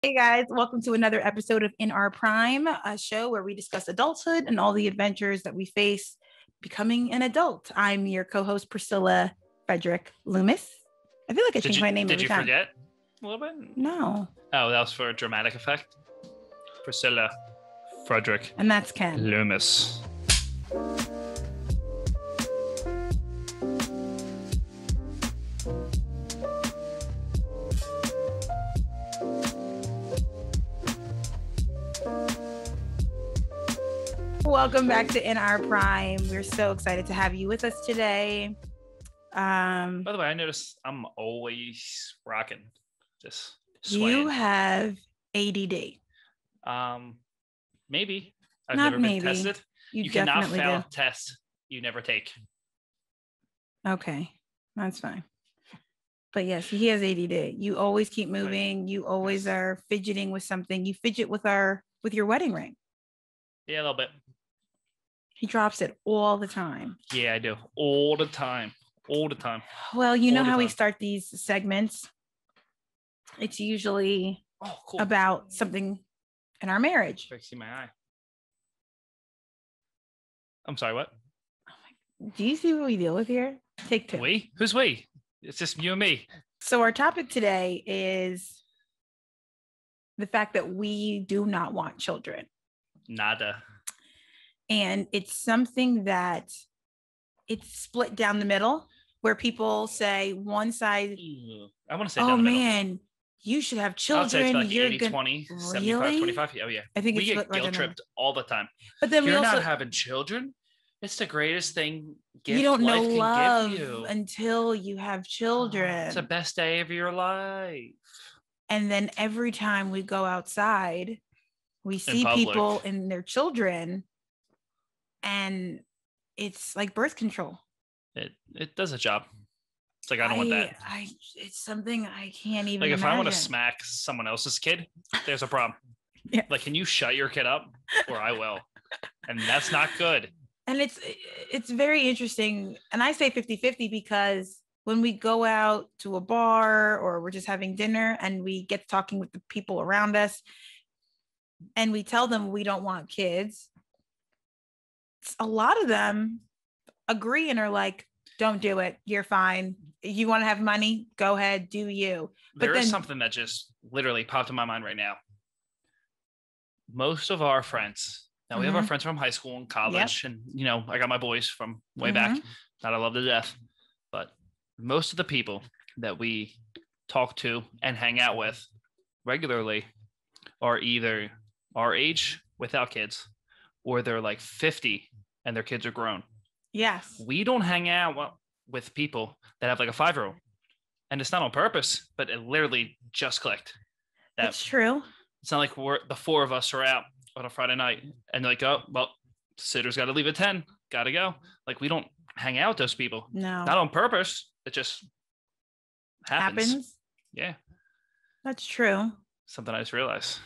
Hey guys, welcome to another episode of In Our Prime, a show where we discuss adulthood and all the adventures that we face becoming an adult. I'm your co-host, Priscilla Loomis. I feel like I change my name every time. Did you forget a little bit? No. Oh, that was for a dramatic effect. Priscilla Frederick. And that's Ken. Loomis. Welcome back to In Our Prime. We're so excited to have you with us today. By the way, I noticed I'm always rocking. Just swaying. You have ADD. Maybe. I've Not never maybe. been tested. You cannot fail a test you never take. Okay, that's fine. But yes, he has ADD. You always keep moving. You always are fidgeting with something. You fidget with your wedding ring. Yeah, a little bit. He drops it all the time. Yeah, I do. All the time. All the time. Well, you know how we start these segments? It's usually about something in our marriage. I see my eye. I'm sorry, what? Do you see what we deal with here? Take two. We? Who's we? It's just you and me. So our topic today is the fact that we do not want children. Nada. And it's something that it's split down the middle where people say one side, I want to say, oh man, you should have children. I'd say it's like you're 80, 20, 75, 25. Oh yeah. I think we get guilt tripped all the time. But then you're not having children. It's the greatest thing. You don't know love give you. Until you have children. It's the best day of your life. And then every time we go outside, we see people and their children, and it's like birth control. It does a job. It's like I don't want that. It's something I can't even. Like if imagine. I want to smack someone else's kid, there's a problem. Yeah. Like, can you shut your kid up, or I will, and that's not good. And it's very interesting. And I say 50-50 because when we go out to a bar or we're just having dinner and we get talking with the people around us and we tell them we don't want kids, a lot of them agree and are like, don't do it. You're fine. You want to have money? Go ahead. Do you. But there is something that just literally popped in my mind right now. Most of our friends, now we have our friends from high school and college, and I got my boys from way back that I love to death. But most of the people that we talk to and hang out with regularly are either our age without kids, or they're like 50 and their kids are grown. Yes. We don't hang out with people that have like a 5-year-old, and it's not on purpose, but it literally just clicked. That's true. It's not like the four of us are out on a Friday night and they're like, oh, well, sitter's got to leave at 10, got to go. Like, we don't hang out with those people. No. Not on purpose. It just happens. Yeah. That's true. Something I just realized.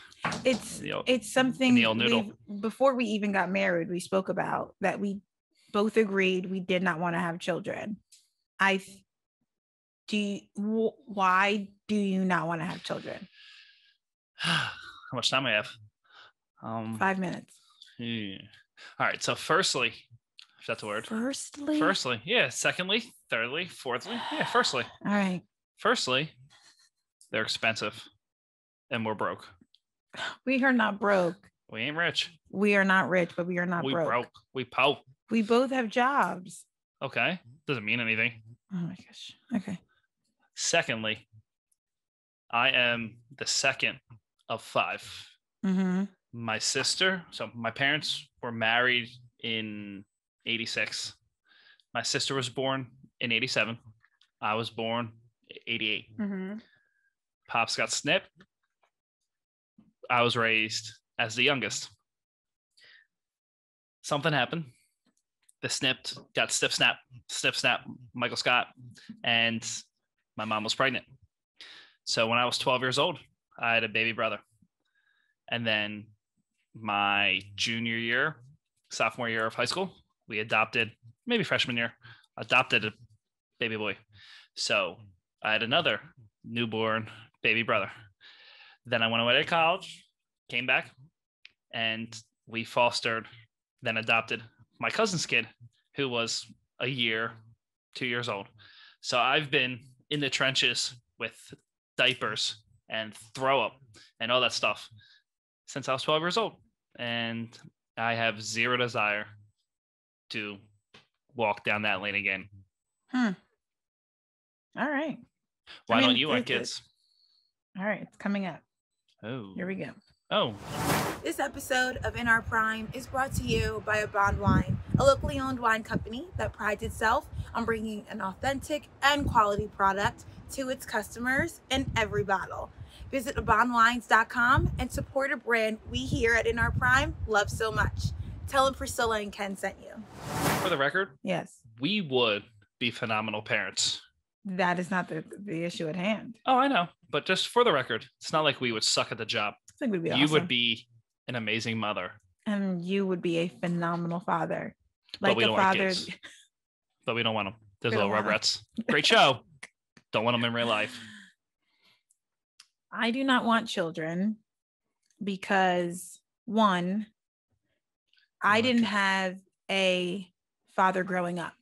It's something before we even got married, we spoke about that we both agreed we did not want to have children. Why do you not want to have children? How much time I have? 5 minutes. Yeah. All right. So firstly, if that's a word. Firstly. Yeah. Secondly, thirdly, fourthly. Yeah. Firstly. All right. Firstly, they're expensive and we're broke. We are not broke. We ain't rich. We are not rich, but we are not broke. We broke. We po. We both have jobs. Okay. Doesn't mean anything. Oh my gosh. Okay. Secondly, I am the second of 5. Mm-hmm. My sister, so my parents were married in 86. My sister was born in 87. I was born 88. Mm-hmm. Pops got snipped. I was raised as the youngest. Something happened. The snipped got snip, snap, Michael Scott, and my mom was pregnant. So when I was 12 years old, I had a baby brother. And then my sophomore year of high school, we adopted, maybe freshman year, adopted a baby boy. So I had another newborn baby brother. Then I went away to college, came back, and we fostered, then adopted my cousin's kid, who was a year, 2 years old. So I've been in the trenches with diapers and throw up and all that stuff since I was 12 years old. And I have zero desire to walk down that lane again. All right. Why don't you want kids? All right. It's coming up. Oh. Here we go. Oh. This episode of In Our Prime is brought to you by Bond Wine, a locally owned wine company that prides itself on bringing an authentic and quality product to its customers in every bottle. Visit abondwines.com and support a brand we here at In Our Prime love so much. Tell them Priscilla and Ken sent you. For the record, yes, we would be phenomenal parents. That is not the issue at hand. Oh, I know. But just for the record, it's not like we would suck at the job. I think we'd be You awesome. would be an amazing mother. And you would be a phenomenal father. Like but we don't want kids. But we don't want them. There's little Rugrats. Great show. Don't want them in real life. I do not want children because, one, I didn't have a father growing up.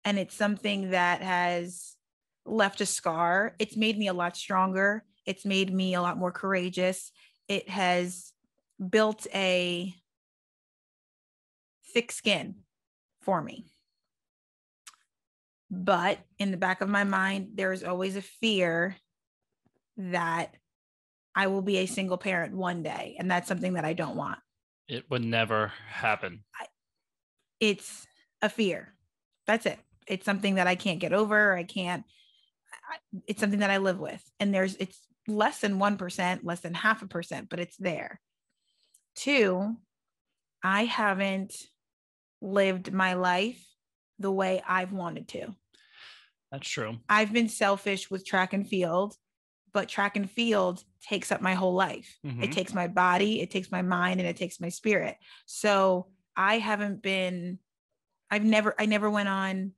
And it's something that has left a scar. It's made me a lot stronger. It's made me a lot more courageous. It has built a thick skin for me. But in the back of my mind, there is always a fear that I will be a single parent one day. And that's something that I don't want. It would never happen. It's a fear. That's it. It's something that I can't get over. It's something that I live with. And it's less than 1%, less than 0.5%, but it's there. 2, I haven't lived my life the way I've wanted to. That's true. I've been selfish with track and field, but track and field takes up my whole life. Mm-hmm. It takes my body, it takes my mind, and it takes my spirit. So I never went on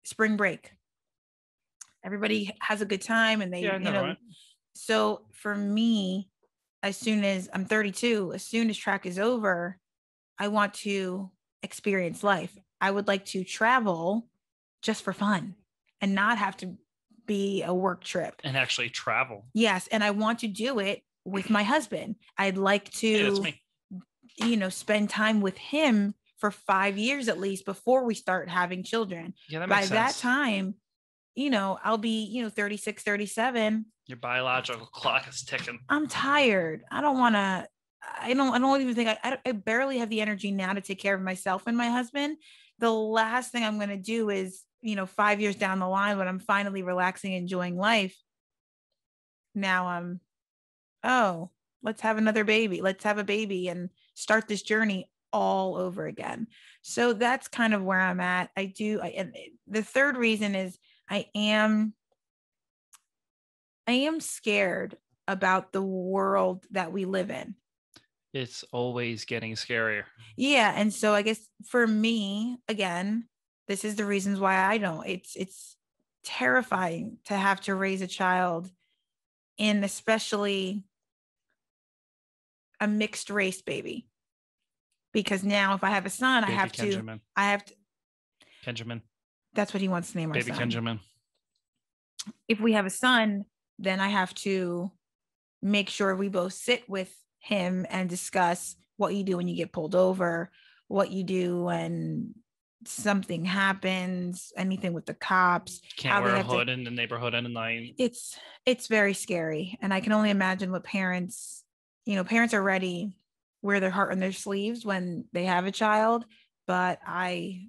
spring break. Everybody has a good time and right? So for me, as soon as I'm 32, as soon as track is over, I want to experience life. I would like to travel just for fun and not have to be a work trip. And actually travel. Yes. And I want to do it with my husband. I'd like to, spend time with him for 5 years at least before we start having children. Yeah, that makes sense. By that time, I'll be, 36, 37. Your biological clock is ticking. I'm tired. I don't even think I barely have the energy now to take care of myself and my husband. The last thing I'm going to do is, 5 years down the line when I'm finally relaxing, enjoying life. Now let's have another baby. Let's have a baby and start this journey all over again. So that's kind of where I'm at. And the third reason is I am scared about the world that we live in. It's always getting scarier. Yeah. And so I guess for me, again, this is the reasons why I don't. It's terrifying to have to raise a child in especially a mixed race baby. Because now if I have a son, I have to. Kenjamin. That's what he wants to name our son. Baby Kenjamin. If we have a son, then I have to make sure we both sit with him and discuss what you do when you get pulled over, what you do when something happens, anything with the cops. Can't wear a hood in the neighborhood at night. It's very scary. And I can only imagine what parents are ready, wear their heart on their sleeves when they have a child, but I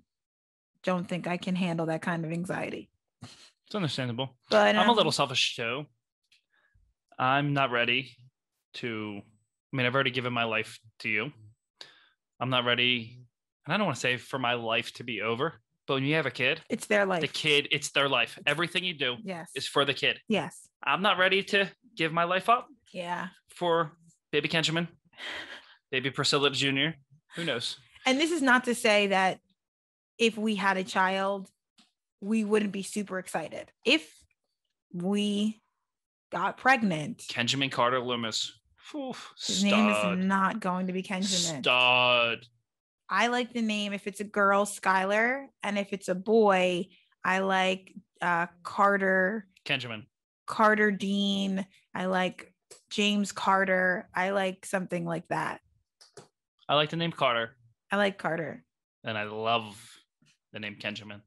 don't think I can handle that kind of anxiety. It's understandable. But I'm a little selfish too. I'm not ready to, I've already given my life to you. I'm not ready. And I don't want to say for my life to be over, but when you have a kid, it's their life. It's their life. Everything you do is for the kid. Yes. I'm not ready to give my life up. Yeah. For baby Kenjamin, baby Priscilla Jr. Who knows? And this is not to say that if we had a child, we wouldn't be super excited. If we got pregnant. Kenjamin Carter Loomis. Oof, his name is not going to be Kenjamin. Stud. I like the name. If it's a girl, Skylar, and if it's a boy, I like Carter. Kenjamin. Carter Dean. I like James Carter. I like something like that. I like the name Carter. I like Carter. And I love the name Kenjamin.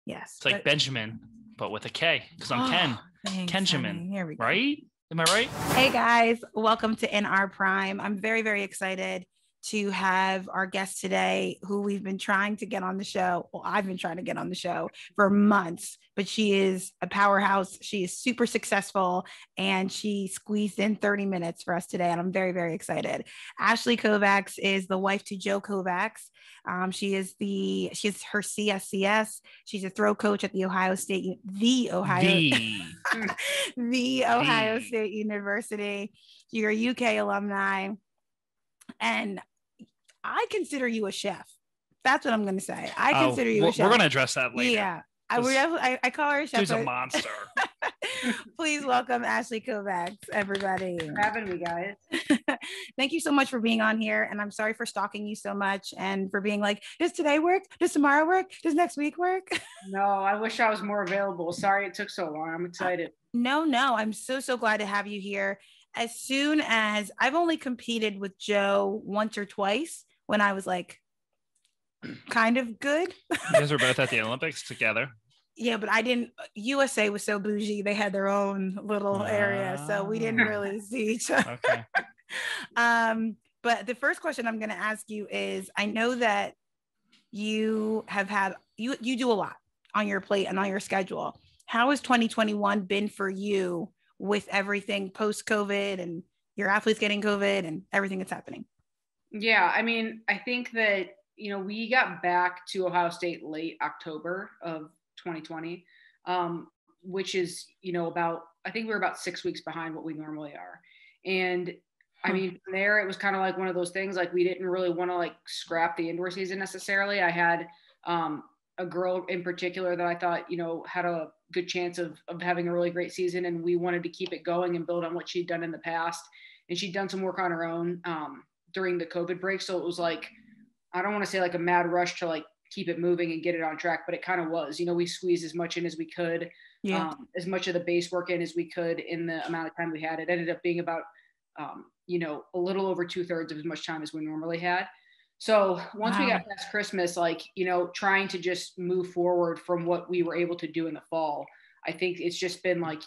Yes. It's like Benjamin, but with a K, because I'm Ken. Thanks, Kenjamin. honey. Here we go. Right? Am I right? Hey guys, welcome to In Our Prime. I'm very, very excited to have our guest today, who we've been trying to get on the show. Well, I've been trying to get on the show for months, but she is a powerhouse. She is super successful, and she squeezed in 30 minutes for us today, and I'm very, very excited. Ashley Kovacs is the wife to Joe Kovacs. She is her CSCS. She's a throw coach at the Ohio State State University. You're a UK alumni, and I consider you a chef. That's what I'm going to say. I consider you a chef. We're going to address that later. Yeah. I call her a chef. She's a monster. Please welcome Ashley Kovacs, everybody. Thanks for having me, guys. Thank you so much for being on here. And I'm sorry for stalking you so much and for being like, does today work? Does tomorrow work? Does next week work? No, I wish I was more available. Sorry it took so long. I'm excited. No, I'm so glad to have you here. As soon as I've only competed with Joe once or twice when I was like kind of good. You guys were both at the Olympics together. Yeah, but I didn't. USA was so bougie; they had their own little area, so we didn't really see each other. Okay. But the first question I'm going to ask you is: I know that you have had you do a lot on your plate and on your schedule. How has 2021 been for you with everything post-COVID and your athletes getting COVID and everything that's happening? Yeah, I mean, I think that we got back to Ohio State late October of 2020, which is, I think we were about 6 weeks behind what we normally are. And I mean, from there, it was kind of like one of those things, like we didn't really want to like scrap the indoor season necessarily. I had a girl in particular that I thought, had a good chance of having a really great season. And we wanted to keep it going and build on what she'd done in the past. And she'd done some work on her own during the COVID break. So it was like, I don't want to say like a mad rush to like keep it moving and get it on track, but it kind of was, we squeezed as much in as we could, as much of the base work in as we could in the amount of time we had. It ended up being about, a little over 2/3 of as much time as we normally had. So once we got past Christmas, like, trying to just move forward from what we were able to do in the fall, I think it's just been like,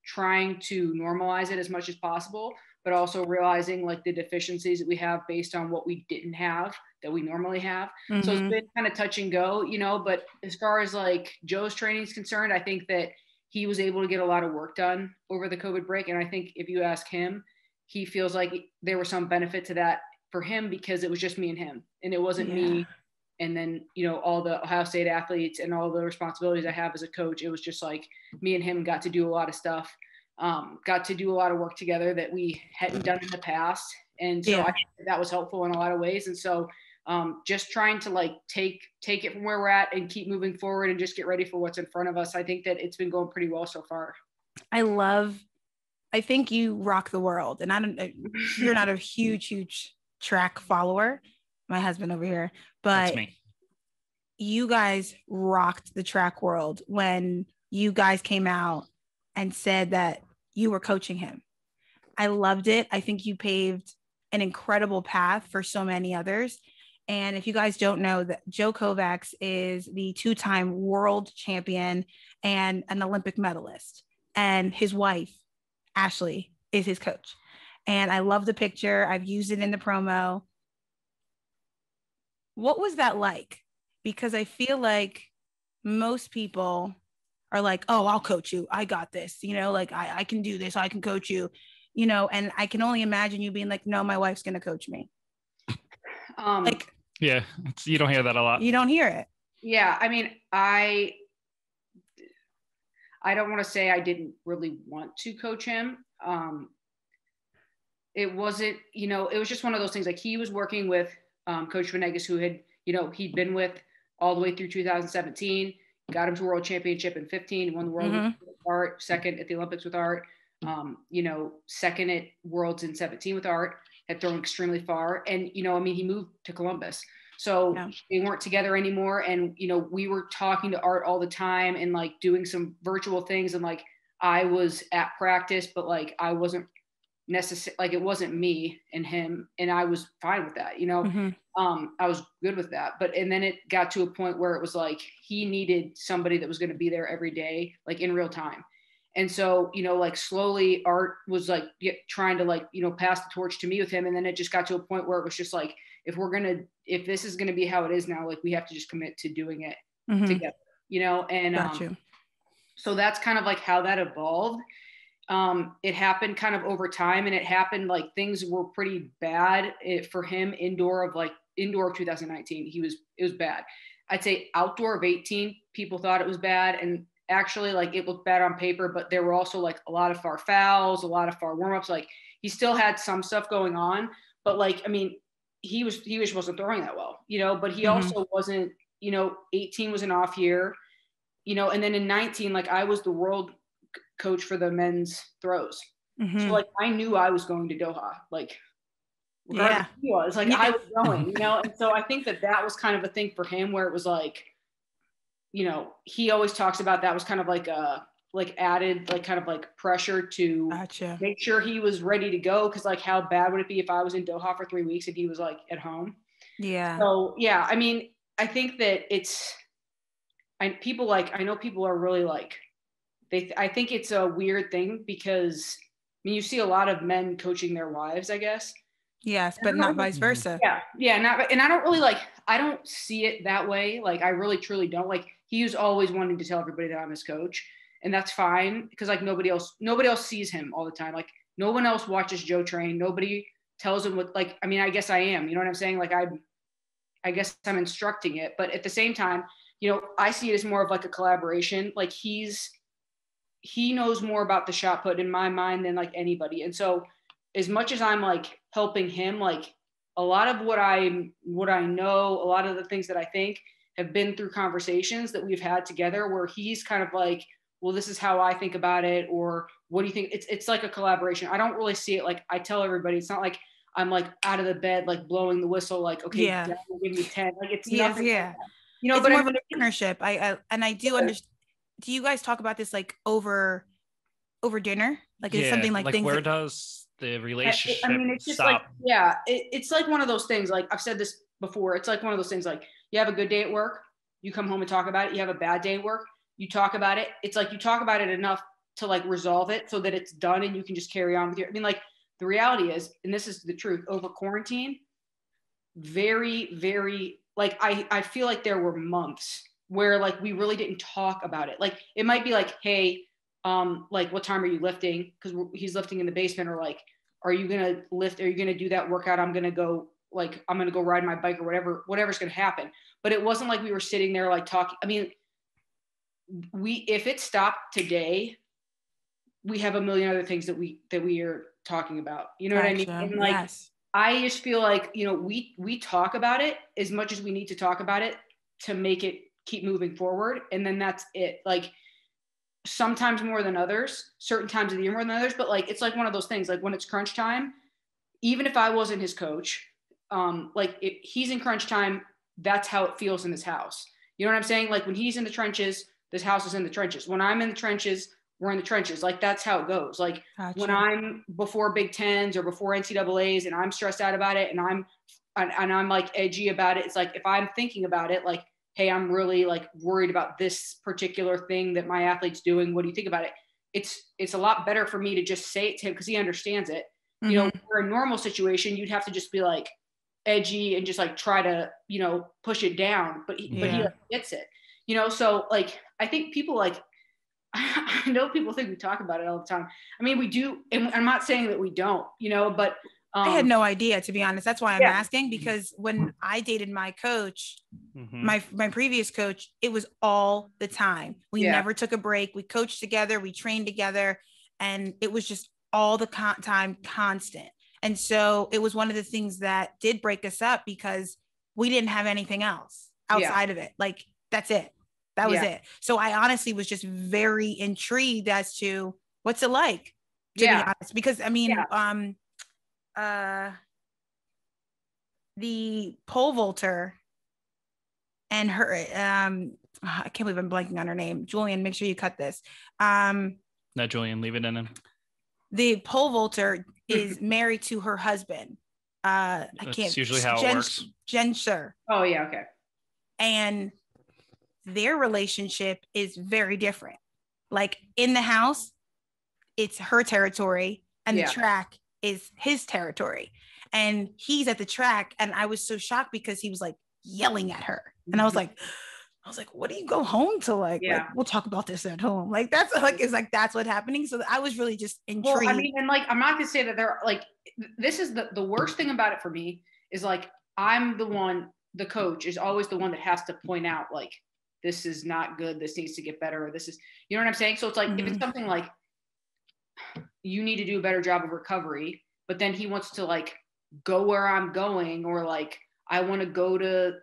trying to normalize it as much as possible, but also realizing like the deficiencies that we have based on what we didn't have that we normally have. Mm-hmm. So it's been kind of touch and go, but as far as like Joe's training is concerned, I think that he was able to get a lot of work done over the COVID break. And I think if you ask him, he feels like there was some benefit to that for him because it was just me and him, and it wasn't me. And then, all the Ohio State athletes and all the responsibilities I have as a coach, it was just like me and him got to do a lot of stuff, got to do a lot of work together that we hadn't done in the past. And so I think that was helpful in a lot of ways. And so just trying to like take it from where we're at and keep moving forward and just get ready for what's in front of us. I think that it's been going pretty well so far. I think you rock the world, and you're not a huge track follower, my husband over here, but you guys rocked the track world when you guys came out and said that you were coaching him. I loved it. I think you paved an incredible path for so many others. And if you guys don't know, that Joe Kovacs is the 2-time world champion and an Olympic medalist, and his wife, Ashley, is his coach. And I love the picture. I've used it in the promo. What was that like? Because I feel like most people are like, oh, I'll coach you. I got this, like I can do this. I can coach you, and I can only imagine you being like, no, my wife's going to coach me. You don't hear that a lot. You don't hear it. Yeah. I mean, I don't want to say I didn't really want to coach him. It wasn't, it was just one of those things. Like he was working with Coach Venegas, who had, he'd been with all the way through 2017, got him to a world championship in 15, won the world Art, second at the Olympics with Art, you know, second at Worlds in 17 with Art, had thrown extremely far. And, you know, I mean, he moved to Columbus. So they weren't together anymore. And, you know, we were talking to Art all the time and like doing some virtual things. And like, I was at practice, but like, I wasn't necessary, like it wasn't me and him, and I was fine with that, you know. I was good with that, but and then it got to a point where it was like he needed somebody that was going to be there every day, like in real time. And so, you know, like slowly Art was like trying to like, you know, pass the torch to me with him, and then it just got to a point where it was just like, if this is gonna be how it is now, like we have to just commit to doing it together, you know. And so that's kind of like how that evolved. It happened kind of over time, and it happened like things were pretty bad for him indoor of 2019. It was bad. I'd say outdoor of 18, people thought it was bad. And actually like it looked bad on paper, but there were also like a lot of far fouls, a lot of far warmups. Like he still had some stuff going on, but like, I mean, he wasn't throwing that well, you know, but he also wasn't, you know, 18 was an off year, you know, and then in 19, like I was the world coach for the men's throws. So like I knew I was going to Doha, like regardless who he was, like I was going, you know. And so I think that was kind of a thing for him where it was like, you know, he always talks about that was kind of like a added like kind of like pressure to make sure he was ready to go, because like how bad would it be if I was in Doha for 3 weeks and he was like at home. So yeah, I mean, I think that I know people are really like I think it's a weird thing because I mean you see a lot of men coaching their wives, I guess. Yes, but not vice versa. And I don't see it that way. Like I really truly don't. Like he was always wanting to tell everybody that I'm his coach, and that's fine because like nobody else sees him all the time. Like no one else watches Joe train. Nobody tells him what, like, I mean, I guess I am, you know what I'm saying? Like I guess I'm instructing it, but at the same time, you know, I see it as more of like a collaboration. Like he knows more about the shot put in my mind than like anybody. And so as much as I'm like helping him, like a lot of what I know, a lot of the things that I think have been through conversations that we've had together where he's kind of like, well, this is how I think about it. Or what do you think? It's like a collaboration. I don't really see it. Like I tell everybody, it's not like I'm like out of the bed, like blowing the whistle, like, okay, Dad will give me 10. Like it's nothing like that. You know, it's but more of a partnership. I do understand. Do you guys talk about this like over dinner? Like it's something like things where that, does the relationship I mean, it's just stop? like, it's like one of those things. Like I've said this before. It's like one of those things. Like you have a good day at work, you come home and talk about it. You have a bad day at work, you talk about it. It's like you talk about it enough to like resolve it so that it's done and you can just carry on with your. I mean, like the reality is, and this is the truth, over quarantine, very, very like I feel like there were months where like we really didn't talk about it. Like it might be like, hey, like what time are you lifting? Because he's lifting in the basement, or like, are you gonna lift? Are you gonna do that workout? I'm gonna go ride my bike or whatever's gonna happen. But it wasn't like we were sitting there like talking. I mean, if it stopped today, we have a million other things that we are talking about. You know what I mean? And like, I just feel like, you know, we talk about it as much as we need to talk about it to make it keep moving forward. And then that's it. Like sometimes more than others, certain times of the year more than others, but like, it's like one of those things, like when it's crunch time, even if I wasn't his coach, like if he's in crunch time, that's how it feels in this house. You know what I'm saying? Like when he's in the trenches, this house is in the trenches. When I'm in the trenches, we're in the trenches. Like that's how it goes. Like when I'm before Big Tens or before NCAAs and I'm stressed out about it and I'm like edgy about it, it's like if I'm thinking about it, like, hey, I'm really like worried about this particular thing that my athlete's doing. What do you think about it? It's a lot better for me to just say it to him because he understands it. You know, for a normal situation, you'd have to just be like edgy and just like try to, you know, push it down, but he like, gets it, you know? So like, I think people like, I know people think we talk about it all the time. I mean, we do. And I'm not saying that we don't, you know, but I had no idea, to be honest. That's why I'm asking, because when I dated my coach, my previous coach, it was all the time. We never took a break. We coached together, we trained together, and it was just all the time, constant. And so it was one of the things that did break us up because we didn't have anything else outside of it. Like, that's it. That was it. So I honestly was just very intrigued as to what's it like, to be honest, because I mean, the pole vaulter and her, I can't believe I'm blanking on her name. Julian, make sure you cut this. No, Julian, leave it in. The pole vaulter is married to her husband. That's usually how it works. Gensher. Oh yeah, okay. And their relationship is very different. Like in the house, it's her territory, and the track is his territory. And he's at the track, and I was so shocked because he was like yelling at her, and I was like, what do you go home to? Like we'll talk about this at home. Like that's like, it's like, that's what's happening. So I was really just intrigued. Well, I mean, and like, I'm not gonna say that they're like, this is the worst thing about it for me is like, I'm the coach is always the one that has to point out like, this is not good, this needs to get better, or this is, you know what I'm saying? So it's like, if it's something like, you need to do a better job of recovery, but then he wants to like go where I'm going, or like, I want to go to,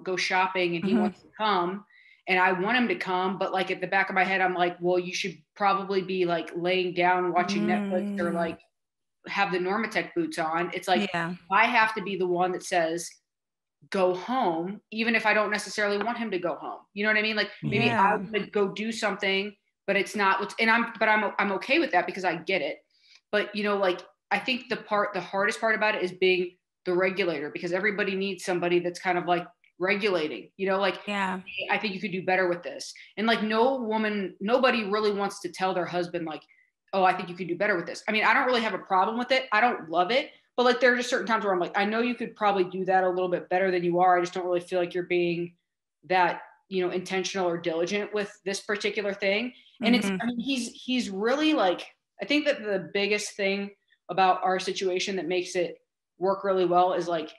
go shopping, and he wants to come, and I want him to come. But like at the back of my head, I'm like, well, you should probably be like laying down, watching Netflix, or like have the Normatec boots on. It's like, I have to be the one that says, go home, even if I don't necessarily want him to go home. You know what I mean? Like maybe I would go do something, but it's not, and I'm okay with that because I get it. But like, I think the hardest part about it is being the regulator, because everybody needs somebody that's kind of like regulating, like, hey, I think you could do better with this. And like, nobody really wants to tell their husband like, oh, I think you could do better with this. I mean, I don't really have a problem with it. I don't love it. But like, there are just certain times where I'm like, I know you could probably do that a little bit better than you are. I just don't really feel like you're being that, intentional or diligent with this particular thing. And it's, I mean, he's really like, I think that the biggest thing about our situation that makes it work really well is like,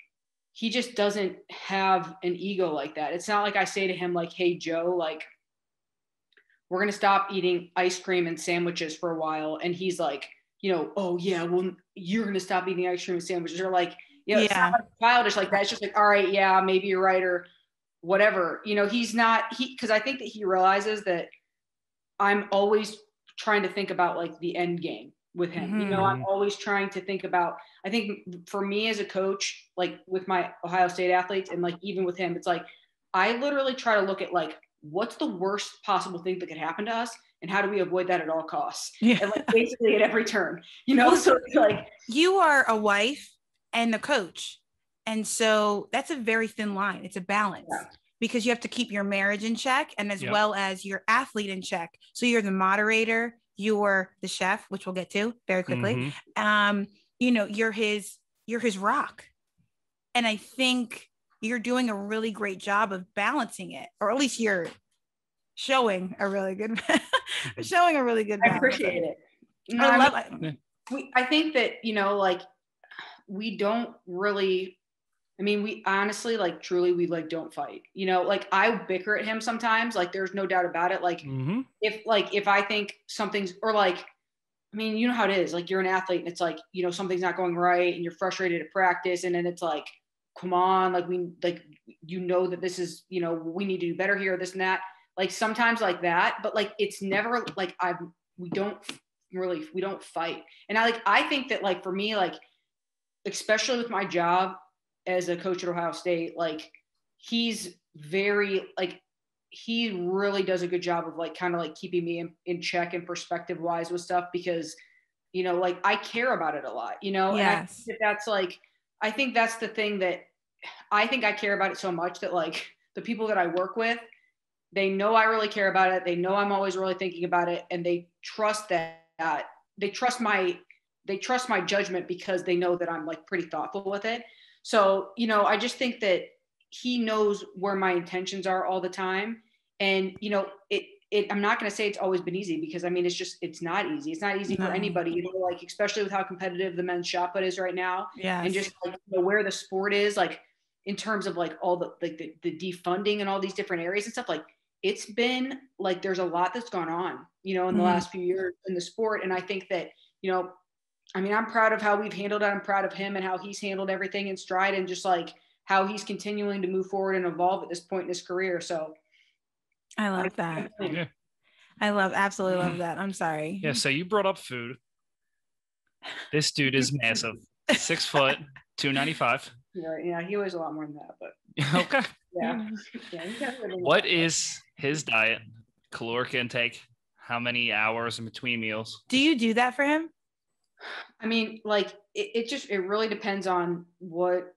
he just doesn't have an ego like that. It's not like I say to him like, hey, Joe, like, we're going to stop eating ice cream and sandwiches for a while. And he's like, oh yeah, well, you're going to stop eating ice cream and sandwiches, or like, it's not like childish like that. It's just like, all right, yeah, maybe you're right, or whatever. Because I think that he realizes that I'm always trying to think about like the end game with him. I'm always trying to think about, I think for me as a coach, like with my Ohio State athletes, and like even with him, it's like, I literally try to look at like, what's the worst possible thing that could happen to us, and how do we avoid that at all costs? And like basically at every turn, so it's like, you are a wife and a coach. And so that's a very thin line. It's a balance because you have to keep your marriage in check, and as well as your athlete in check. So you're the moderator, you're the chef, which we'll get to very quickly. You're his rock. And I think you're doing a really great job of balancing it, or at least you're showing a really good balance. I appreciate it. I think that, like, we don't really, I mean, we honestly, like, truly, we like don't fight, like I bicker at him sometimes, like there's no doubt about it. Like if I think something's, or like, I mean, you know how it is, like you're an athlete and it's like, something's not going right and you're frustrated at practice. And then it's like, come on, like that this is, we need to do better here, this and that, like sometimes like that, but like, it's never like we don't fight. And I think that like, for me, like, especially with my job as a coach at Ohio State, like he's very, like, he really does a good job of like, kind of like keeping me in check and perspective wise with stuff, because, like I care about it a lot, and I think that's like, I think that's the thing that I think I care about it so much that like the people that I work with, they know I really care about it. They know I'm always really thinking about it, and they trust that they trust my judgment because they know that I'm like pretty thoughtful with it. So, I just think that he knows where my intentions are all the time. And, I'm not going to say it's always been easy, because I mean, it's not easy. It's not easy for anybody, like, especially with how competitive the men's shot put is right now. And just like, where the sport is, like in terms of like all the, like the defunding and all these different areas and stuff, like it's been like, there's a lot that's gone on, in the last few years in the sport. And I think that, I mean, I'm proud of how we've handled it. I'm proud of him and how he's handled everything in stride, and just like how he's continuing to move forward and evolve at this point in his career. So I love that. Yeah. I absolutely love that. I'm sorry. Yeah. So you brought up food. This dude is massive. 6 foot, 295. Yeah, he weighs a lot more than that, but Okay. yeah. What is his diet? Caloric intake? How many hours in between meals? Do you do that for him? I mean, like it really depends on where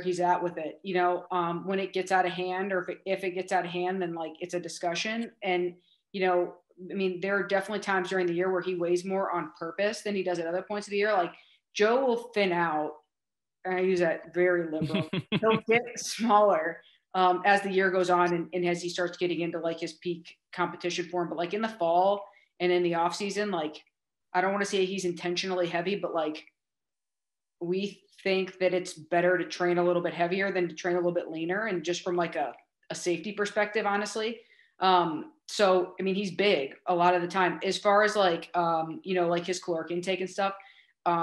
he's at with it. When it gets out of hand, or if it gets out of hand, then like it's a discussion. And I mean, there are definitely times during the year where he weighs more on purpose than he does at other points of the year. Like Joe will thin out, and I use that very liberal. He'll get smaller as the year goes on, and as he starts getting into like his peak competition form. But like in the fall and in the off season, like I don't want to say he's intentionally heavy, but like we think that it's better to train a little bit heavier than to train a little bit leaner, and just from like a safety perspective, honestly. So I mean, he's big a lot of the time. As far as like like his caloric intake and stuff,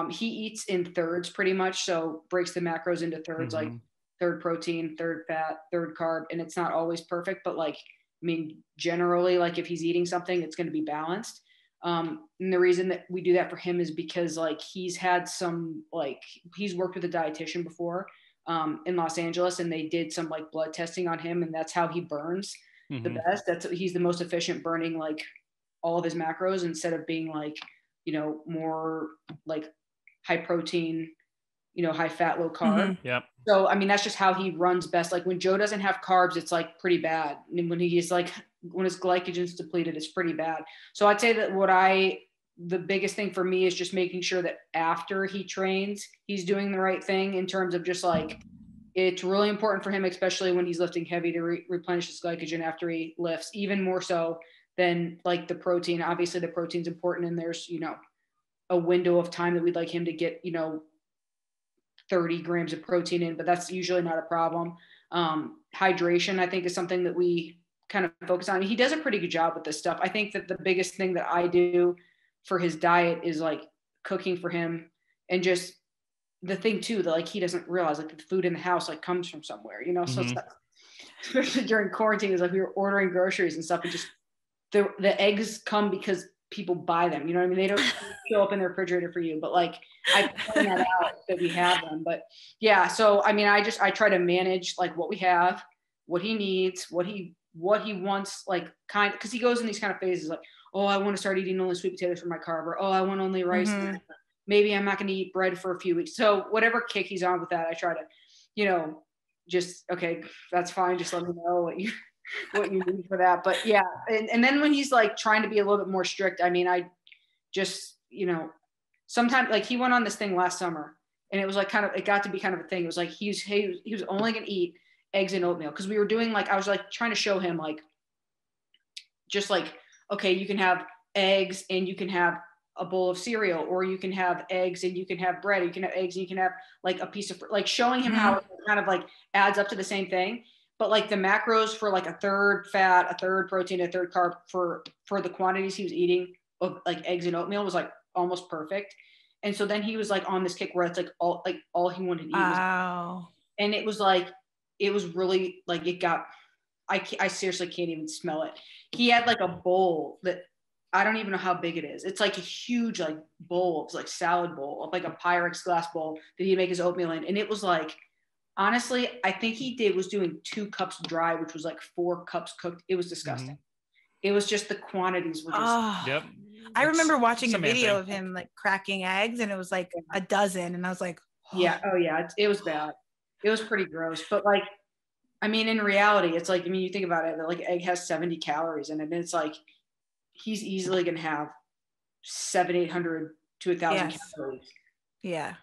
he eats in thirds pretty much, so breaks the macros into thirds, like third protein, third fat, third carb, and it's not always perfect, but like I mean, generally, like if he's eating something, it's going to be balanced. And the reason that we do that for him is because like he's had some, like he's worked with a dietitian before in Los Angeles, and they did some like blood testing on him, and that's how he burns the best. He's the most efficient burning like all of his macros, instead of being like, more like high protein, high fat, low carb. Yep. So, I mean, that's just how he runs best. Like when Joe doesn't have carbs, it's like pretty bad. And when he's like, when his glycogen's depleted, it's pretty bad. So I'd say that the biggest thing for me is just making sure that after he trains, he's doing the right thing in terms of just like, it's really important for him, especially when he's lifting heavy, to replenish his glycogen after he lifts, even more so than like the protein. Obviously the protein's important, and there's, a window of time that we'd like him to get, 30 grams of protein in, but that's usually not a problem. Hydration, I think, is something that we kind of focus on. He does a pretty good job with this stuff. I think that the biggest thing that I do for his diet is like cooking for him, and just the thing too, that like he doesn't realize, like the food in the house like comes from somewhere, so it's like, especially during quarantine, is like we were ordering groceries and stuff, and just the eggs come because people buy them, you know what I mean? They don't show up in the refrigerator for you, but like I point that out that we have them. But yeah, so I mean, I try to manage like what we have, what he needs, what he wants, like because he goes in these kind of phases, like, oh, I want to start eating only sweet potatoes for my carb, or oh, I want only rice. Maybe I'm not going to eat bread for a few weeks. So whatever kick he's on with that, I try to, just, okay, that's fine. Just let me know what you need for that. But yeah. And then when he's like trying to be a little bit more strict, I mean, I just, sometimes like he went on this thing last summer, and it was like it got to be kind of a thing. It was like, he was only going to eat eggs and oatmeal. Cause we were doing like, I was like trying to show him like, just like, okay, you can have eggs and you can have a bowl of cereal, or you can have eggs and you can have bread, or you can have eggs and you can have like a piece of, like showing him how it kind of like adds up to the same thing. But like the macros for like a third fat, a third protein, a third carb for the quantities he was eating of like eggs and oatmeal was like almost perfect. And so then he was like on this kick where it's like all he wanted to eat was, and it was like, it was really like, it got, I seriously can't even smell it. He had like a bowl that I don't even know how big it is. It's like a huge like bowl. It's like salad bowl, like a Pyrex glass bowl that he'd make his oatmeal in. And it was like, honestly, I think was doing 2 cups dry, which was like 4 cups cooked. It was disgusting. It was just the quantities were just. Yep. I remember watching a video of him like cracking eggs, and it was like a dozen, and I was like, oh. Yeah. Oh yeah. It was bad. It was pretty gross, but like, I mean, in reality, it's like, I mean, you think about it, like egg has 70 calories in it, and it's like, he's easily going to have 700-800 to 1,000 calories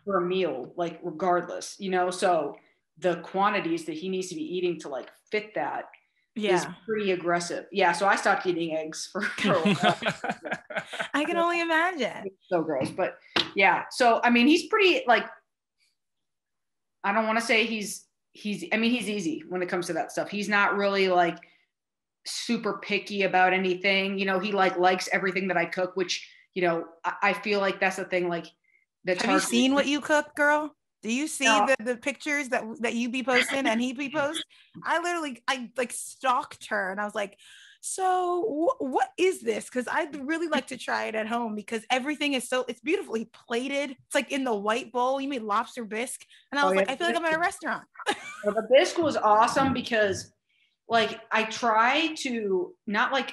for a meal, like regardless, so the quantities that he needs to be eating to like fit that is pretty aggressive. Yeah. So I stopped eating eggs for a while. I can only imagine. It's so gross, but yeah. So, I mean, he's pretty like, I don't want to say he's easy when it comes to that stuff. He's not really like super picky about anything, he like likes everything that I cook, which, I feel like that's the thing, like that's Have you seen what you cook, girl? Do you see No. the pictures that you be posting and he be post? I like stalked her and I was like, so what is this? Because I'd really like to try it at home because everything is it's beautifully plated. It's like in the white bowl. You made lobster bisque. And I was like, I feel like I'm at a restaurant. Well, the bisque was awesome because like I try to not like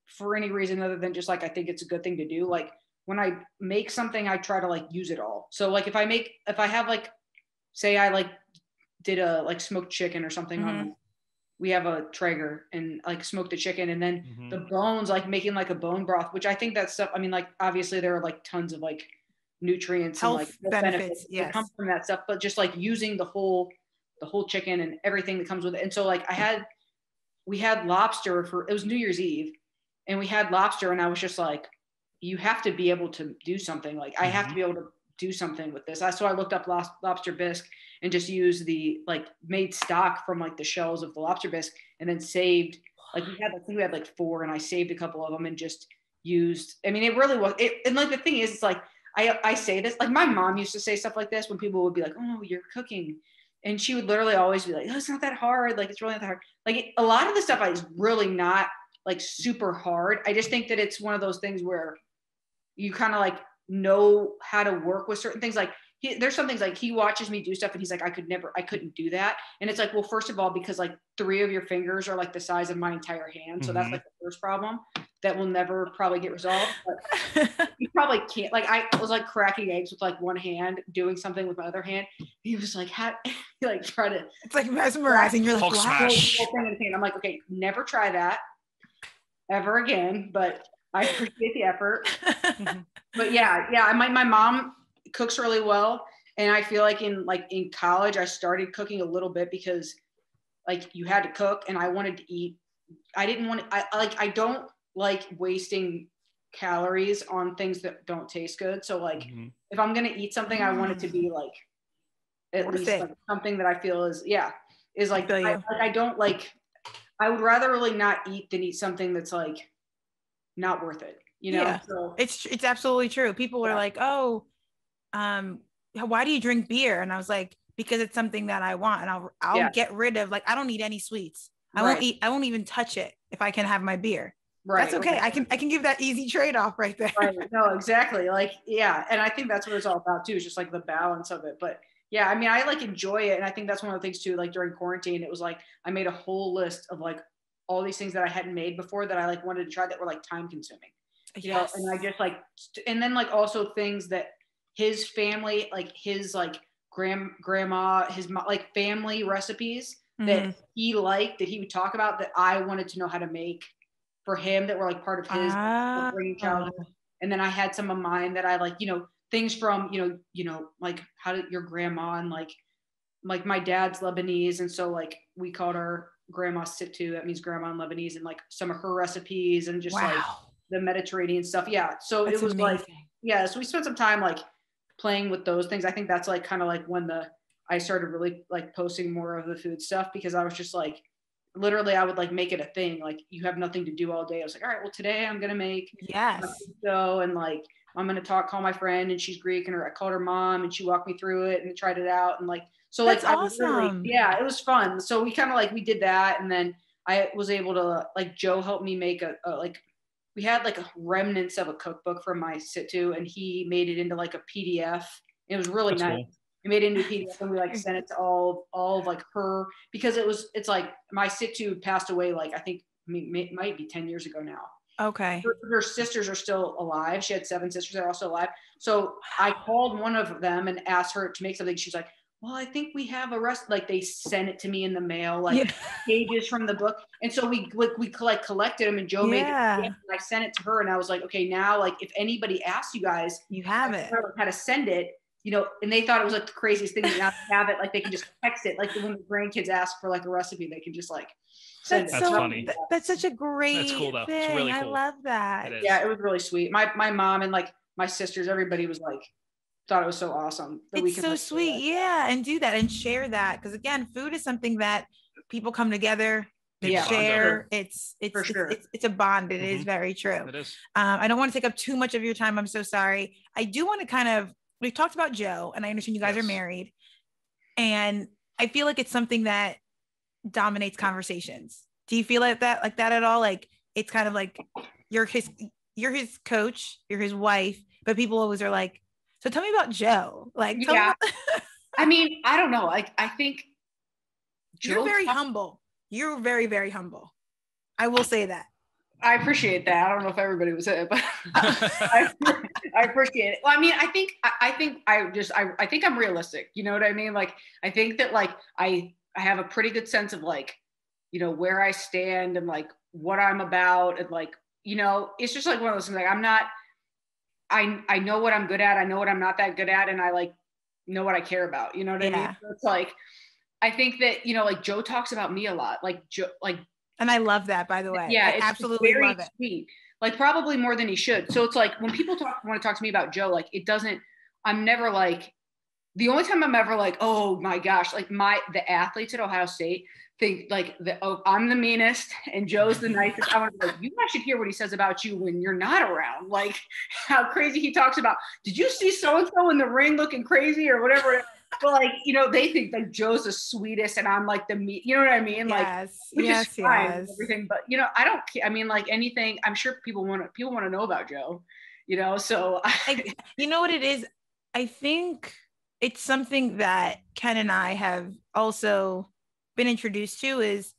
for any reason other than just like I think it's a good thing to do. Like when I make something, I try to like use it all. So like if I have like, say I like did a like smoked chicken or something on, we have a Traeger and like smoked the chicken and then the bones, like making like a bone broth, which I think that stuff, I mean, like obviously there are like tons of like nutrients health and like benefits that come from that stuff, but just like using the whole chicken and everything that comes with it. And so like we had lobster it was New Year's Eve and we had lobster and I was just like, you have to be able to do something. Like I have to be able to do something with this. So I looked up lobster bisque and just used made stock from like the shells of the lobster bisque and then saved, like we had like 4 and I saved a couple of them and just used, I mean, it really was it. And like, the thing is, it's like, I say this, like my mom used to say stuff like this when people would be like, oh, you're cooking. And she would literally always be like, oh, it's not that hard. Like, it's really not that hard. Like a lot of the stuff is really not like super hard. I just think that it's one of those things where you kind of like know how to work with certain things. Like there's some things like he watches me do stuff and he's like, I couldn't do that. And it's like, well, first of all, because like 3 of your fingers are like the size of my entire hand. So that's like the first problem that will never probably get resolved. But you probably can't, like I was like cracking eggs with like one hand, doing something with my other hand. He was like, how, like try to. It's like mesmerizing. You're like, smash. I'm like, okay, never try that ever again. But I appreciate the effort. But yeah. My mom cooks really well. And I feel like in college, I started cooking a little bit because like you had to cook and I wanted to eat. I don't like wasting calories on things that don't taste good. So like if I'm going to eat something, I want it to be like at least like something that I feel is like, I don't like, I would rather really not eat than eat something that's like not worth it, you know? Yeah. So it's absolutely true. People are like, oh, why do you drink beer? And I was like, because it's something that I want, and I'll get rid of, like, I don't need any sweets. I won't even touch it if I can have my beer. Right. That's okay. Right. I can give that easy trade-off right there. Right. No, exactly. Like, yeah. And I think that's what it's all about too, is just like the balance of it. But yeah, I mean, I like enjoy it. And I think that's one of the things too, like during quarantine, it was like, I made a whole list of like all these things that I hadn't made before that I like wanted to try that were like time consuming, you know? And I just like, and then like also things that his family, like his like grandma, his like family recipes that he liked, that he would talk about, that I wanted to know how to make for him, that were like part of his upbringing childhood. And then I had some of mine that I like, you know, things from, you know, like how did your grandma, and like my dad's Lebanese. And so like we called our grandma Situ, that means grandma in Lebanese, and like some of her recipes and just like the Mediterranean stuff. Yeah. So that's it was amazing. Like, yeah. So we spent some time like playing with those things. I think that's like kind of like when I started really like posting more of the food stuff, because I was just like, literally I would like make it a thing. Like you have nothing to do all day. I was like, all right, well today I'm going to make so, and like, I'm going to call my friend, and she's Greek, and I called her mom and she walked me through it and tried it out. And like, so that's like, awesome. It was fun. So we kind of like, we did that. And then I was able to like, Joe helped me make like, we had like a remnants of a cookbook from my Situ, and he made it into like a PDF. It was really nice. Cool. We made it into a PDF, and we like sent it to all of like her, because it's like my Situ passed away, like I think it might be 10 years ago now. Okay. Her sisters are still alive. She had 7 sisters that are also alive. So I called one of them and asked her to make something. She's like, well, I think we have a rest. Like they sent it to me in the mail, like pages from the book. And so we like collected them, and Joe made it. And I sent it to her, and I was like, okay, now like if anybody asks you guys, you have it, how to send it, you know, and they thought it was like the craziest thing. Now they have it, like they can just text it. Like when the grandkids ask for like a recipe, they can just like send it. That's funny. That's such a great That's cool though. thing. It's really cool. I love that. Yeah, it was really sweet. My mom and like my sisters, everybody was like, thought it was so awesome. It's so sweet. Yeah. And do that and share that. Because again, food is something that people come together, they share. It's a bond. It is very true. It is. I don't want to take up too much of your time. I'm so sorry. I do want to we've talked about Joe, and I understand you guys are married. And I feel like it's something that dominates conversations. Do you feel like that at all? Like, it's kind of like you're his coach, you're his wife, but people always are like, so tell me about Joe. Like, tell me about I mean, I don't know. Like, I think you're very humble. You're very, very humble. I will say that. I appreciate that. I don't know if everybody would say it, but I appreciate it. Well, I mean, I think I'm realistic. You know what I mean? Like, I think that like I have a pretty good sense of like, you know, where I stand and like what I'm about, and like, you know, it's just like one of those things. Like, I know what I'm good at. I know what I'm not that good at, and I like know what I care about. You know what I mean? So it's like, I think that, you know, like Joe talks about me a lot. Like Joe, like. And I love that, by the way. Yeah, I absolutely love it. Sweet. Like, probably more than he should. So it's like when people want to talk to me about Joe, like I'm never like, the only time I'm ever like, oh my gosh, like the athletes at Ohio State think like I'm the meanest and Joe's the nicest. I want to be like, you guys should hear what he says about you when you're not around. Like, how crazy he talks about, did you see so-and-so in the ring looking crazy or whatever? But like, you know, they think like Joe's the sweetest and I'm like you know what I mean? Like, which is fine and everything. But you know, I don't care. I mean, like anything, I'm sure people want to know about Joe, you know? So you know what it is? I think it's something that Ken and I have also been introduced to, is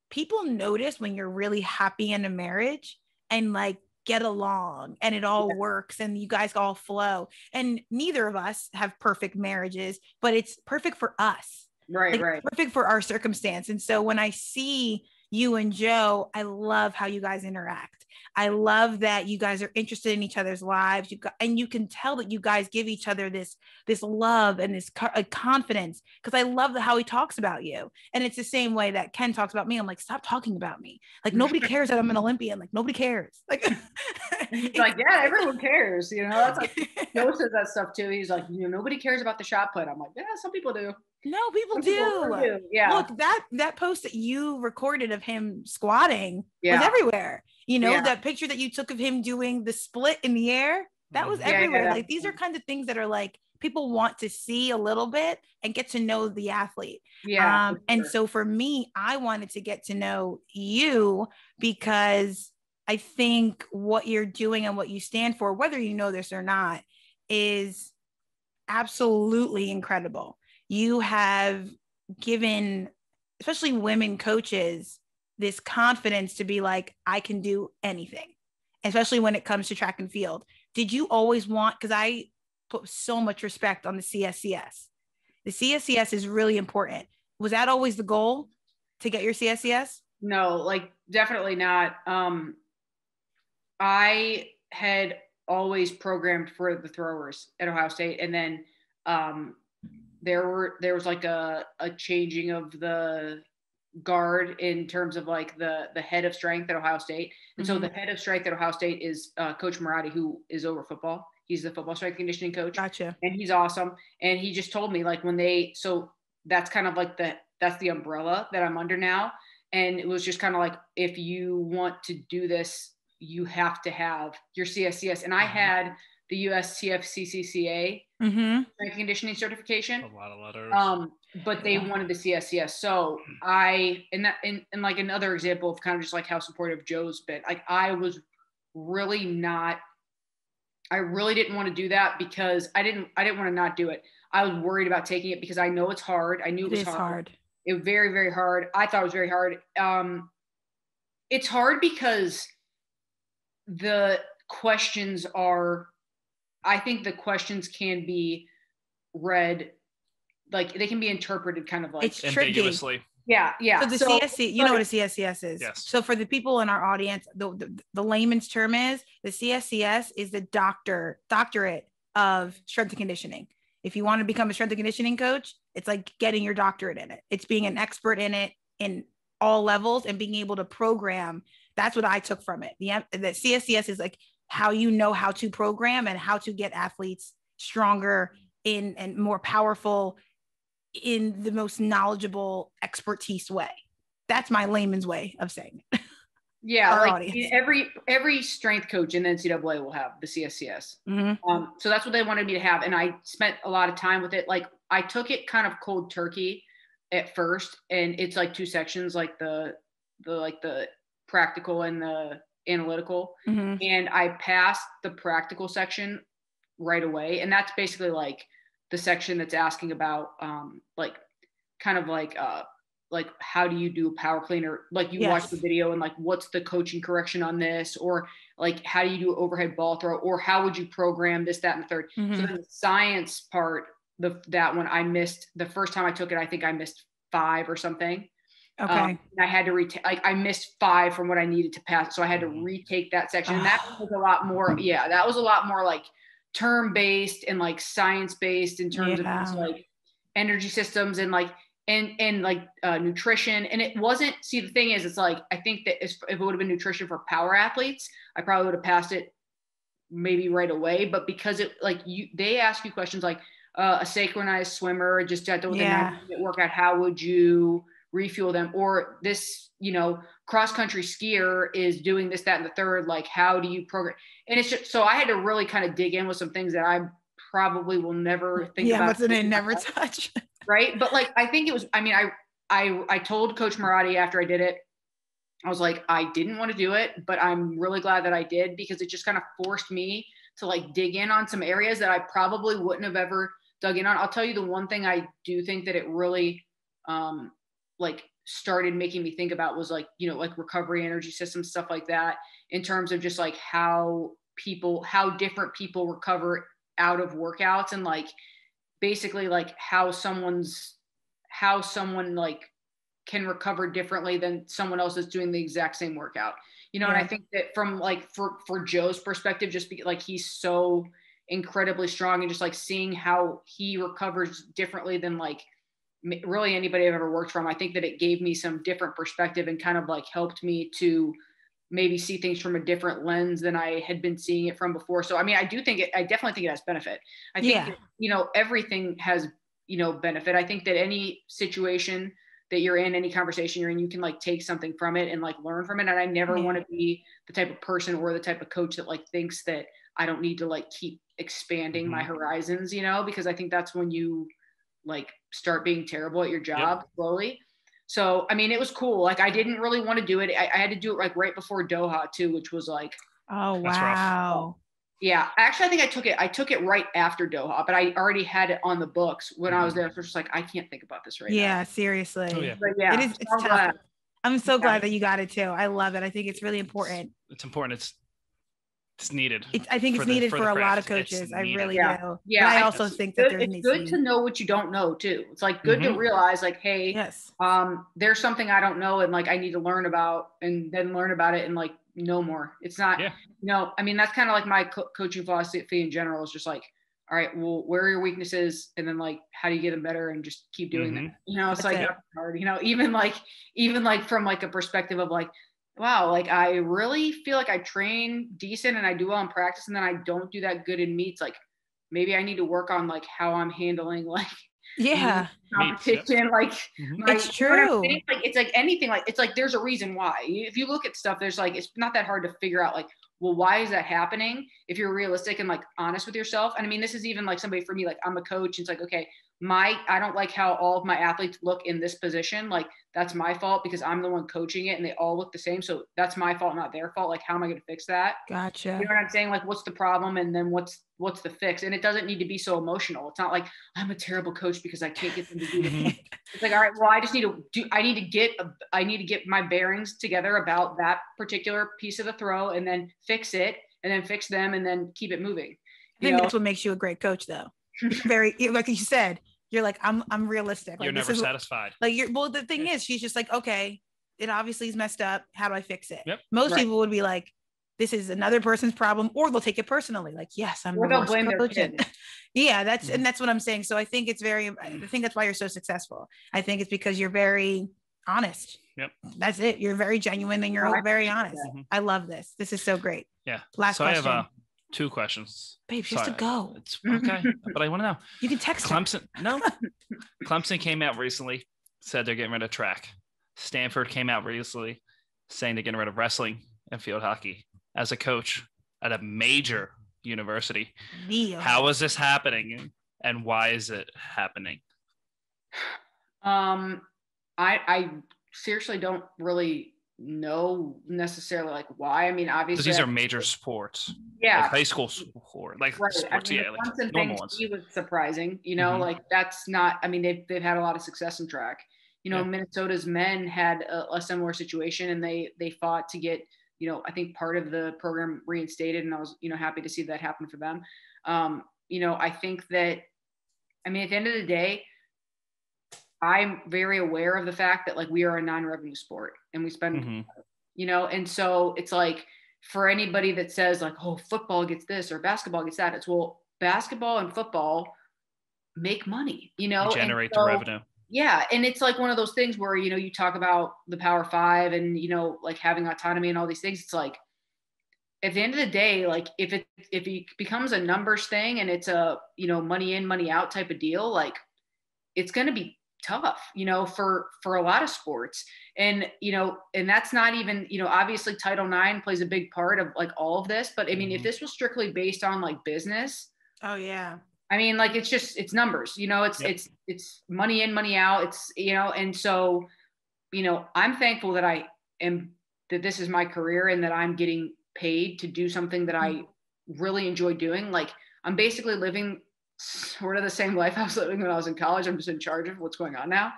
people notice when you're really happy in a marriage and like get along and it all works and you guys all flow. And neither of us have perfect marriages, but it's perfect for us. Right. Perfect for our circumstance. And so when I see you and Joe, I love how you guys interact. I love that you guys are interested in each other's lives. And you can tell that you guys give each other this love and this confidence, because I love how he talks about you. And it's the same way that Ken talks about me. I'm like, stop talking about me. Like, nobody cares that I'm an Olympian. Like, nobody cares. Like, he's like, yeah, everyone cares. You know, that's like, Joe says that stuff too. He's like, you know, nobody cares about the shot put. I'm like, yeah, some people do. No, people do. Yeah. Look, that post that you recorded of him squatting was everywhere. You know, that picture that you took of him doing the split in the air, that was everywhere. Like, these are kind of things that are like, people want to see a little bit and get to know the athlete. Yeah. And so for me, I wanted to get to know you because I think what you're doing and what you stand for, whether you know this or not, is absolutely incredible. You have given, especially women coaches, this confidence to be like, I can do anything, especially when it comes to track and field. Did you always want, because I put so much respect on the CSCS. The CSCS is really important. Was that always the goal, to get your CSCS? No, like definitely not. I had always programmed for the throwers at Ohio State. And then there was like a changing of the guard in terms of like the head of strength at Ohio State. And so the head of strength at Ohio State is Coach Maratti, who is over football. He's the football strength conditioning coach. Gotcha. And he's awesome. And he just told me like so that's kind of like that's the umbrella that I'm under now. And it was just kind of like, if you want to do this, you have to have your CSCS. And I had the USTFCCCA strength conditioning certification. A lot of letters. But they wanted the CSCS. So and like another example of kind of just like how supportive Joe's been, like I really didn't want to do that because I didn't want to not do it. I was worried about taking it because I know it's hard. I knew it was hard. It was very, very hard. I thought it was very hard. It's hard because the questions I think the questions can be read, like they can be interpreted kind of like it's ambiguously. Yeah. So the CSC, you know what a CSCS is? Yes. So for the people in our audience, the layman's term is the CSCS is the doctorate of strength and conditioning. If you want to become a strength and conditioning coach, it's like getting your doctorate in it. It's being an expert in it in all levels and being able to program. That's what I took from it. The CSCS is like how you know how to program and how to get athletes stronger and more powerful in the most knowledgeable expertise way. That's my layman's way of saying it. Yeah, our like audience. every strength coach in the NCAA will have the CSCS. Mm-hmm. So that's what they wanted me to have, and I spent a lot of time with it. Like I took it kind of cold turkey at first, and it's like 2 sections, like the practical and the analytical. Mm-hmm. And I passed the practical section right away, and that's basically like the section that's asking about like kind of like how do you do a power cleaner? Like you watch the video and like, what's the coaching correction on this? Or like, how do you do overhead ball throw? Or how would you program this, that, and the third? Mm-hmm. So then the science part, that one I missed the first time I took it. I think I missed 5 or something. Okay. And I had to retake, like I missed 5 from what I needed to pass. So I had to retake that section. And that was a lot more, that was a lot more like term based and like science based in terms of just like energy systems and like, and like nutrition. And it wasn't, see, the thing is, it's like, I think that if it would have been nutrition for power athletes, I probably would have passed it maybe right away. But because it like they ask you questions like a synchronized swimmer just did with a 90-minute workout, how would you refuel them? Or this, cross country skier is doing this, that, and the third, like, how do you program? And it's just, so I had to really kind of dig in with some things that I probably will never think about. Yeah, what's the name? Never touch. Right. But like, I think it was, I mean, I told Coach Marati after I did it, I was like, I didn't want to do it, but I'm really glad that I did, because it just kind of forced me to like dig in on some areas that I probably wouldn't have ever dug in on. I'll tell you the one thing I do think that it really like started making me think about was like, like recovery energy systems, stuff like that, in terms of just like how different people recover out of workouts, and like basically like how someone like can recover differently than someone else that's doing the exact same workout, and I think that from like for Joe's perspective, just like he's so incredibly strong, and just like seeing how he recovers differently than like really anybody I've ever worked from, I think that it gave me some different perspective and kind of like helped me to maybe see things from a different lens than I had been seeing it from before. So, I mean, I definitely think it has benefit. I think, that, everything has, benefit. I think that any situation that you're in, any conversation you're in, you can like take something from it and like learn from it. And I never want to be the type of person or the type of coach that like thinks that I don't need to like keep expanding my horizons, because I think that's when you like start being terrible at your job slowly. So, I mean, it was cool. Like, I didn't really want to do it. I had to do it like right before Doha too, which was like, oh, wow. Yeah. Actually, I think I took it right after Doha, but I already had it on the books when I was there. So it's just like, I can't think about this right now. Yeah, seriously. Oh, yeah. But yeah, it's tough. I'm so glad that you got it too. I love it. I think it's really important. It's important. It's needed. I think it's needed for a lot of coaches. I really do. Yeah. But I also think that it's good to know what you don't know too. It's like good to realize like, hey, there's something I don't know, and like I need to learn about, and then learn about it and like know more. It's not, I mean, that's kind of like my coaching philosophy in general. Is just like, all right, well, where are your weaknesses, and then like, how do you get them better, and just keep doing that. It's that's like hard. Even like from like a perspective of like, wow, like I really feel like I train decent and I do well in practice, and then I don't do that good in meets. Like maybe I need to work on like how I'm handling like competition. Like it's true. Like it's like anything. Like it's like there's a reason why. If you look at stuff, there's like it's not that hard to figure out like, well, why is that happening? If you're realistic and like honest with yourself. And I mean, this is even like somebody for me. Like I'm a coach. It's like, okay, I don't like how all of my athletes look in this position. Like that's my fault because I'm the one coaching it and they all look the same. So that's my fault, not their fault. Like, how am I going to fix that? Gotcha. You know what I'm saying? Like, what's the problem? And then what's the fix? And it doesn't need to be so emotional. It's not like I'm a terrible coach because I can't get them to do this. It's like, all right, well, I need to get my bearings together about that particular piece of the throw, and then fix it, and then fix them, and then keep it moving. I think that's what makes you a great coach though. Very, like you said, you're like, I'm realistic. Like, you're never satisfied. Like the thing is, she's just like, okay, it obviously is messed up. How do I fix it? Yep. Most people would be like, this is another person's problem, or they'll take it personally. Like, yes, I'm. Or they'll blame their kid. Yeah, that's what I'm saying. So I think I think that's why you're so successful. I think it's because you're very honest. Yep. That's it. You're very genuine and you're very honest. I love this. This is so great. Yeah. Last question. I have 2 questions. Babe, she has to go. It's okay, but I want to know. You can text Clemson. No. Clemson came out recently, said they're getting rid of track. Stanford came out recently, saying they're getting rid of wrestling and field hockey as a coach at a major university. How is this happening, and why is it happening? I seriously don't really know necessarily like why. I mean, obviously these are major sports. Yeah. Like high school sport, like right. sports. I mean, like normal ones. He was surprising, you know, like that's not, I mean, they've had a lot of success in track. You know, Minnesota's men had a similar situation, and they fought to get, you know, I think part of the program reinstated, and I was, you know, happy to see that happen for them. You know, I think that, I mean, at the end of the day, I'm very aware of the fact that like we are a non-revenue sport, and we spend, you know, and so it's like for anybody that says like, oh, football gets this or basketball gets that, it's well, basketball and football make money, you know, they generate the revenue. Yeah. And it's like one of those things where, you know, you talk about the Power Five and, you know, like having autonomy and all these things. It's like, at the end of the day, like if it becomes a numbers thing and it's a, you know, money in, money out type of deal, like it's going to be tough, you know, for a lot of sports. And, you know, and that's not even, you know, obviously Title IX plays a big part of like all of this, but I mean, if this was strictly based on like business. Oh yeah. I mean, like, it's numbers, you know, it's money in, money out. It's, you know, and so, you know, I'm thankful that this is my career and that I'm getting paid to do something that I really enjoy doing. Like I'm basically living sort of the same life I was living when I was in college. I'm just in charge of what's going on now.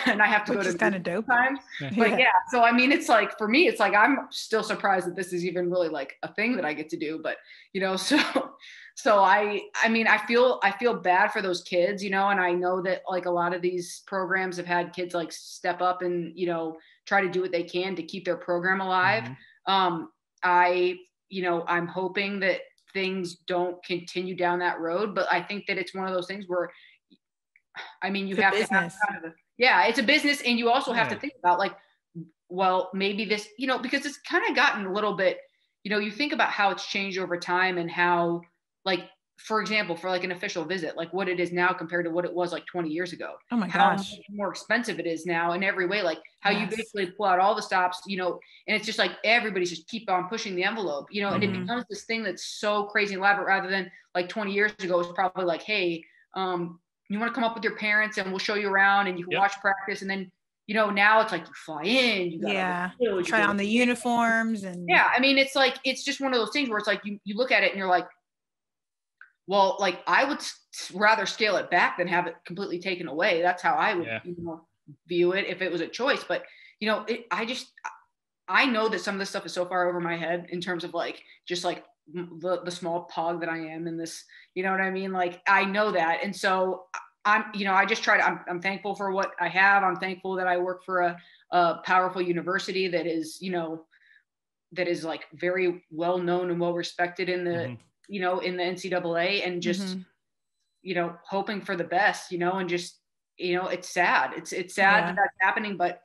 And I have to go to kind of dope times. But yeah, so I mean, it's like, for me, it's like, I'm still surprised that this is even really like a thing that I get to do, but you know, so I mean, I feel bad for those kids, you know, and I know that like a lot of these programs have had kids like step up and, you know, try to do what they can to keep their program alive. You know, I'm hoping that things don't continue down that road, but I think that it's one of those things where, I mean, you have to have kind of it's a business, and you also have to think about like, well, maybe this, you know, because it's kind of gotten a little bit, you know, you think about how it's changed over time and how, like, for example, for like an official visit, like what it is now compared to what it was like 20 years ago. Oh my how gosh. much more expensive it is now in every way, like how you basically pull out all the stops, you know, and it's just like everybody's just keep on pushing the envelope, you know, and it becomes this thing that's so crazy elaborate, rather than like 20 years ago, it was probably like, hey, you want to come up with your parents and we'll show you around and you can watch practice. And then, you know, now it's like you fly in, you gotta try on the uniforms and I mean, it's like, it's just one of those things where it's like, you look at it and you're like, well, like I would rather scale it back than have it completely taken away. That's how I would you know, view it if it was a choice. But, you know, I know that some of this stuff is so far over my head in terms of like, just like the small pog that I am in this, you know what I mean? Like, I know that. And so I'm, you know, I just try to, I'm thankful for what I have. I'm thankful that I work for a powerful university that is, you know, that is like very well known and well respected in the, you know, in the NCAA, and just, you know, hoping for the best, you know, and just, you know, it's sad. It's sad that that's happening, but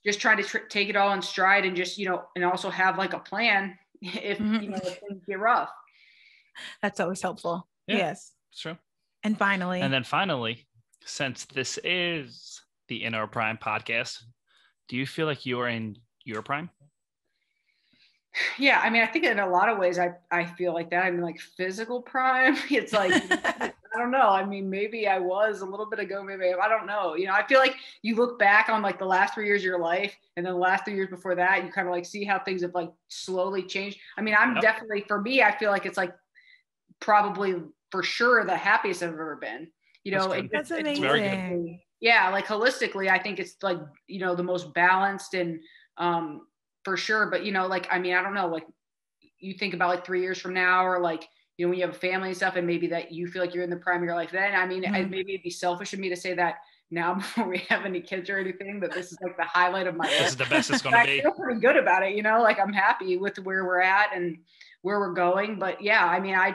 just trying to take it all in stride and just, you know, and also have like a plan if, you know, if things get rough. That's always helpful. Yeah, yes. It's true. And then finally, since this is the In Our Prime podcast, do you feel like you're in your prime? Yeah, I mean, I think in a lot of ways I feel like that. I mean, like physical prime, it's like, I don't know. I mean, maybe I was a little bit ago, maybe, I don't know. You know, I feel like you look back on like the last 3 years of your life and then the last 3 years before that, you kind of like see how things have like slowly changed. I mean, I'm definitely, for me, I feel like it's like probably for sure the happiest I've ever been, you know. That's amazing. It's very good. Yeah, like holistically, I think it's like, you know, the most balanced and, for sure. But, you know, like, I mean, I don't know, like you think about like 3 years from now, or like, you know, when you have a family and stuff, and maybe that you feel like you're in the prime of your life then. I mean, maybe it'd be selfish of me to say that now before we have any kids or anything, that this is like the highlight of my life. This is the best it's going to be. I feel pretty good about it, you know, like I'm happy with where we're at and where we're going. But yeah, I mean, I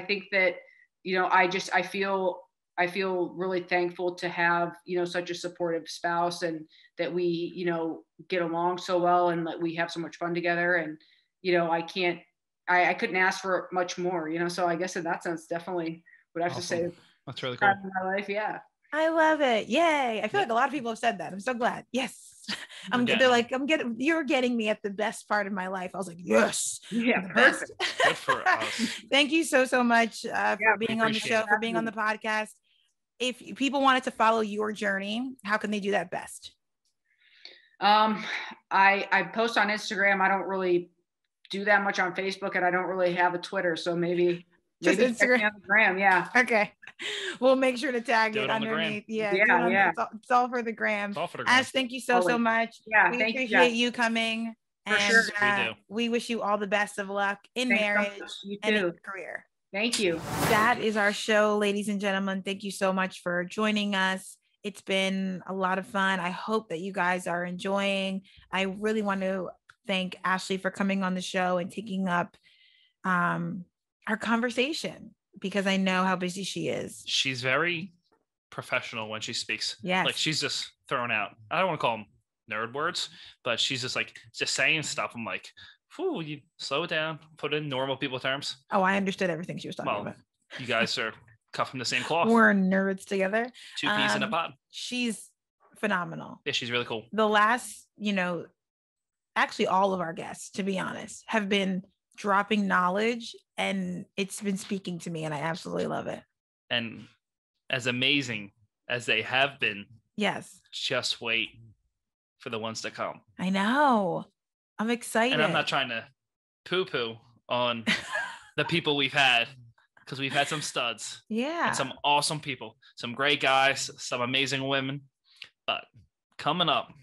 think that, you know, I feel really thankful to have, you know, such a supportive spouse, and that we, you know, get along so well, and that we have so much fun together. And, you know, I couldn't ask for much more, you know, so I guess in that sense, definitely would have to say that's really cool. In my life. Yeah. I love it. Yay. I feel like a lot of people have said that. I'm so glad. Yes. you're getting me at the best part of my life. I was like, yes. Yeah, perfect. Good for us. Thank you so much for being on the show, for being on the podcast. If people wanted to follow your journey, how can they do that best? I post on Instagram. I don't really do that much on Facebook, and I don't really have a Twitter. So maybe just Instagram. On the gram. Yeah. Okay. We'll make sure to tag it underneath. It's all for the gram. It's all for the gram. Ash, thank you so much. Yeah. We appreciate you coming. For sure. We wish you all the best of luck in marriage and in career. Thank you. That is our show, ladies and gentlemen. Thank you so much for joining us. It's been a lot of fun. I hope that you guys are enjoying. I really want to thank Ashley for coming on the show and taking up our conversation, because I know how busy she is. She's very professional when she speaks. Yeah. Like she's just throwing out, I don't want to call them nerd words, but she's just saying stuff. I'm like, whew, you slow it down, put it in normal people terms. Oh, I understood everything she was talking about. You guys are cut from the same cloth. We're nerds together. Two peas in a pod. She's phenomenal. Yeah, she's really cool. The last, actually all of our guests, to be honest, have been dropping knowledge, and it's been speaking to me, and I absolutely love it. And as amazing as they have been, yes, just wait for the ones to come. I know. I'm excited. And I'm not trying to poo-poo on the people we've had, because we've had some studs. Yeah. And some awesome people, some great guys, some amazing women. But coming up,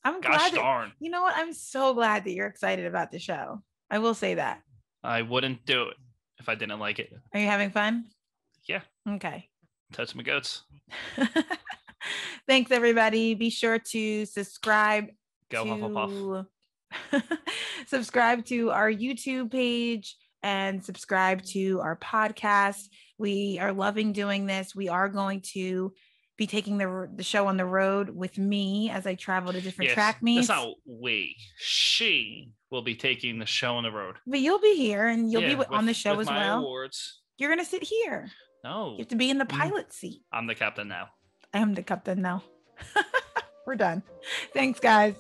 I'm gosh glad darn. You know what? I'm so glad that you're excited about the show. I will say that. I wouldn't do it if I didn't like it. Are you having fun? Yeah. Okay. Touch my goats. Thanks, everybody. Be sure to subscribe. Go Hufflepuff. Subscribe to our YouTube page and subscribe to our podcast. We are loving doing this. We are going to be taking the show on the road with me as I travel to different track meets. That's not we. She will be taking the show on the road. But you'll be here, and you'll be on the show as well. Awards. You're going to sit here. No. You have to be in the pilot seat. I'm the captain now. I am the captain now. We're done. Thanks, guys.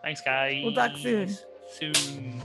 Thanks, guys. We'll talk soon. Soon.